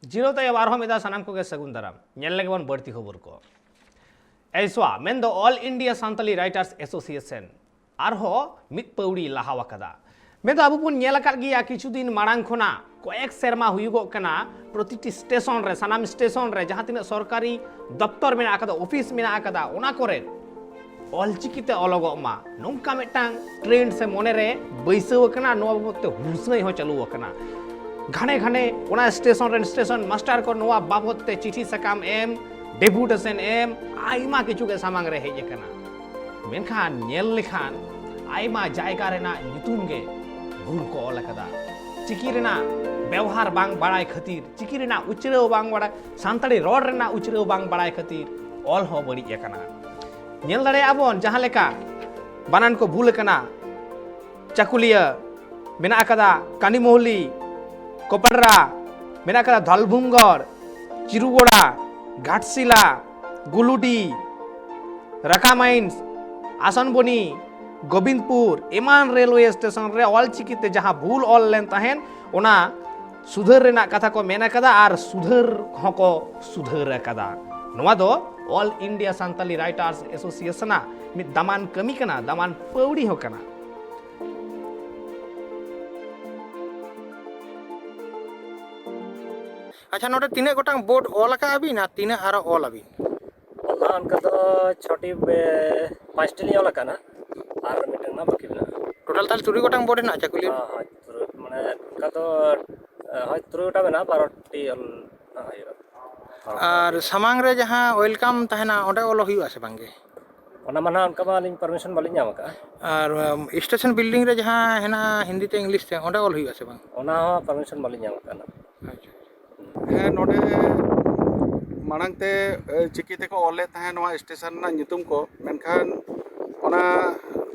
zero तय बारह मेदा सनाम को सगुन दाराम नेल लगे बन बढ़ती खबर को ऐसवा मेन दो all India Santali writers association आरहो मित पौड़ी लाहावाकदा मेन दो अबु पुन नेल अकाद गिया किछु दिन मारांग खोना कयेक सेरमा हुयुगोग कना प्रतिटी स्टेशन रे सनाम स्टेशन रे जहां तिना सरकारी दफ्तर मेना आकदा ऑफिस मेना आकदा ओना करे ऑलचिकीते अलगोग मा नोंका मिटांग ट्रेंड से मोने रे बैसव कना नोवा बाबते हुसनई हो चालू कना घाने घाने ओना स्टेशन मास्टर को नोवा बाबते चिठी सकाम एम डेपुटेशन एम आइमा किछु के सामांग रे हेज कना मेनखान नेल लेखान आइमा जायगा रेना नितुम गे भूल को ऑल कदा चिकी रेना व्यवहार बांग बाड़ाय खातिर चिकी रेना उचरेव बांग बाड़ाय सानताड़ी रोड रेना उचरेव बांग बाड़ाय खातिर ऑल हो बड़ी कना नेल दाड़े आबोन जहां लेका बानान को भूल कना चाकुलिया मेना कदा कानीमोहली कोपड़रा मेना कदा धलभुंगर चिरुगोड़ा घाटशिला गुलुडी रका माइंस आसनबनी गोविंदपुर एमान रेलवे स्टेशन रे ऑल चिकीते जहां भूल ऑल लेन तहन ओना सुधर रेना कथा को मेना कदा आर सुधर हको सुधर कदा नोवा दो all India Santali writers association मिद दामान कमी कना दामान पौड़ी हो कना अच्छा नोटे तीने गोटांग बोर्ड ऑल का अभी ना तीने आरो ऑल अभी ना उनका तो छोटी पांचटी लिया वाला ना आर मिटन ना बाकी ना टोटल ताल तुरी गोटांग बोर्ड ना चाकुली हाँ हाँ माने उनका तो हाँ तुरी गोटा में ना बारोटी और सामांग रे जहां वेलकम तहना ओडे ऑल हुई से बांगे ओना माना उनका मालिंग परमिशन वाली ᱧᱟᱢ का और स्टेशन बिल्डिंग रे जहां हेना हिंदी ते इंग्लिश ते ओडे ऑल हुई से बांग ओना परमिशन वाली ᱧᱟᱢ का ना है नोडे मांग ते चिकीते को ओले तहे नवा स्टेशन ना नितुम को मेनखान ओना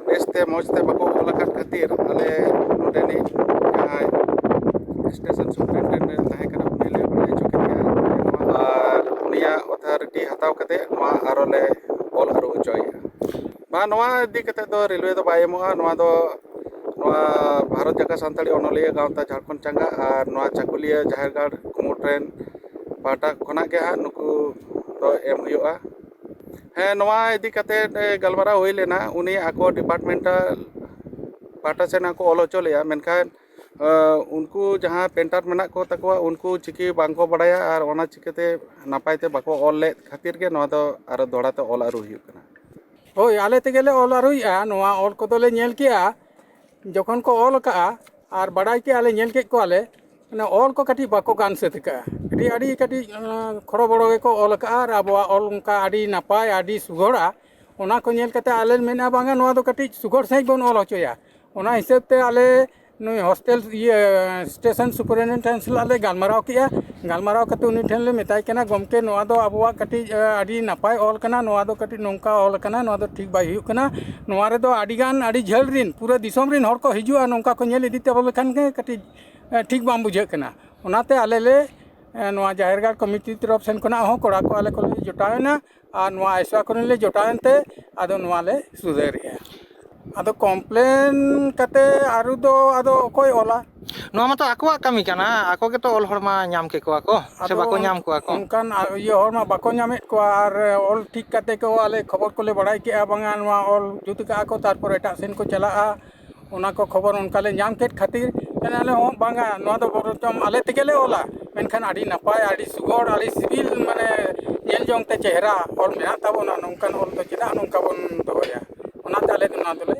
बेसते मौजते बको ओलाकात खातिर आले नोडे नि जहां स्टेशन सुपरिटेंडेंट तहे कना उनीले बड़ाई चुके और उनिया अथॉरिटी हताव कते नवा आरोले ऑल आरो उचोया बा नवा दी कते दो रेलवे दो बायमोआ नवा दो नवा भारत जगह सांताली ओनलिया गांवता झारखंड चंगा और नवा चाकुलिया जाहेरगाड़ कुमु ट्रेन पाटा खना के हा नुकु तो एम हुआ है नवा इदी कते गलमारा हुई लेना उनी आको डिपार्टमेंटल पाटा से ना को ओलो चलेया मेनखान उनको जहां पेंटर मेना को तकवा उनको चिकी बांको बड़ाया और ओना चिकते नापायते बाको ऑल ले खातिर के नवा तो आरो दोड़ाते ऑल आरो हुई कना होय आले तेगेले ऑल आरुया नवा ऑल को दोले नेल किया जखन को ऑल का और बड़ाई के आले नेल के को आले ना ऑल को कटी बाको गान से तका कटी आडी कटी खड़ो बड़ो के को ऑल का और अबवा ऑल उनका आडी नापाय आडी सुगोड़ा ओना को नेल कते आले मेना बांगा नवा दो कटी सुगोड़ सही बोन ऑल होचोया ओना हिसाब ते आले नुई हॉस्टल ये स्टेशन सुपरिटेंडेंट साले गालमाराव किया गालमाराव कते उनी ठेन ले मेताय कना गमके नवा दो अबवा कटी आडी नापाय ऑल कना नवा दो कटी नोंका ऑल कना नवा दो ठीक बाय हुई कना नवा रे दो आडी गान आडी झल रिन पूरा दिसोम रिन हर को हिजुआ नोंका को नेल इदीते बोले खान के कटी ठीक बाम बुझे कना ओनाते आले ले नवा जाहेरगाड़ कमिटी तरफ सेन कोना हो कोड़ा को आले को जोटावेना और नवा ऐसा कोने ले जोटावेनते आदो नवा ले सुधरिया आदो कंप्लेन कते आरु दो आदो कोई ओला नवा मतो आको कमी कना आको के तो ऑल हरमा ᱧᱟᱢ के को से बाको ᱧᱟᱢ को उनकान ये हरमा बाको ᱧᱟᱢᱮᱫ को और ऑल ठीक कते को आले खबर को ले बड़ाई के बांगा नवा ऑल जुत का को तारपर एटा सेन को चलाआ ओना को खबर उनका ले ᱧᱟᱢ केट खातिर केनाले हो बांगा नवा दो बरचम आले तेगेले ओला मेनखान आडी नपाय आडी सुगोड़ आडी सिविल माने नेल जोंग ते चेहरा ऑल मेना ताबोना नोंकान ऑल तो चिदा नोंका बन दोया ओना ताले ना दोले